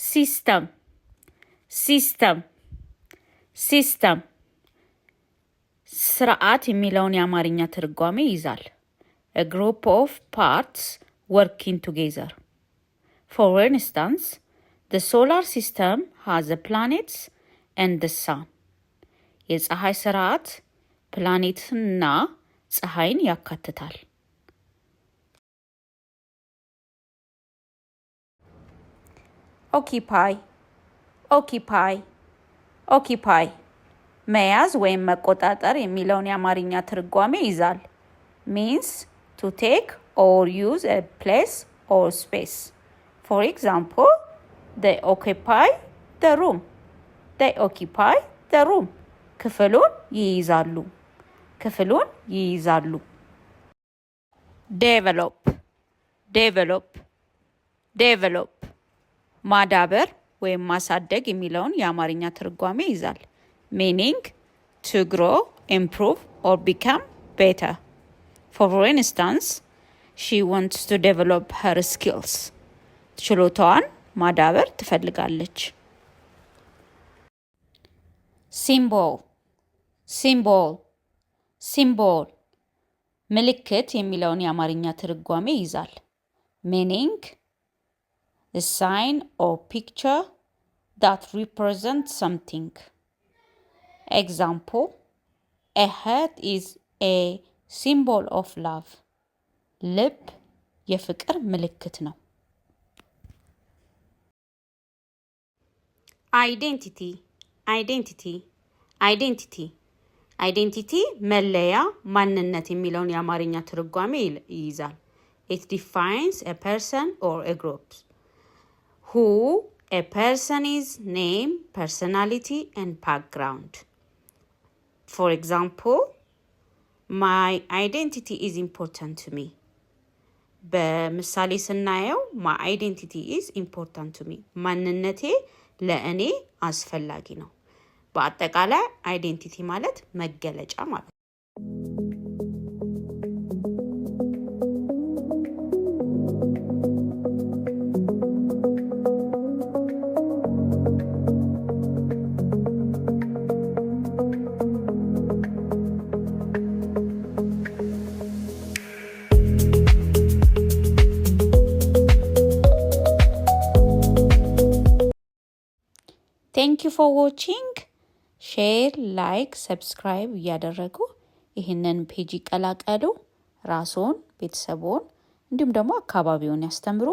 system system system ስርዓት የሚለውን የአማርኛ ትርጓሜ ይዛል። a group of parts working together. For instance, the solar system has the planets and the sun. የፀሐይ ስርዓት ፕላኔትና ፀሐይን ያካትታል። occupy occupy occupy መያዝ ወይም መቆጣጠር የሚለውን የአማርኛ ትርጓሜ ይዛል። means to take or use a place or space. For example, they occupy the room. They occupy the room. ክፍሉን ይይዛሉ። ክፍሉን ይይዛሉ። develop develop develop ማዳበር ወይም ማሳደግ የሚለውን የአማርኛ ትርጓሜ ይዛል። meaning to grow, improve or become better. For instance, she wants to develop her skills. ችሎታዋን ማዳበር ትፈልጋለች። symbol symbol symbol ምልክት የሚለውን የአማርኛ ትርጓሜ ይዛል። meaning a sign or picture that represents something. Example, a heart is a symbol of love. ልብ የፍቅር ምልክት ነው። identity identity identity identity መለያ ማንነት የሚለውን የአማርኛ ትርጓሜ ይይዛል። it defines a person or a group. Who a person is, name, personality and background. For example, my identity is important to me. በምሳሌ ስናየው my identity is important to me. ማንነቴ ለእኔ አስፈላጊ ነው። በአጠቃላይ አይዴንቲቲ ማለት መገለጫ ማለት ነው። Thank you for watching. ሼር፣ ላይክ፣ ሰብስክራይብ እያደረጉ ይህንን ፔጅ ይቀላቀሉ። ራስዎን፣ ቤተሰቦን እንዲሁም ደግሞ አካባቢውን ያስተምሩ።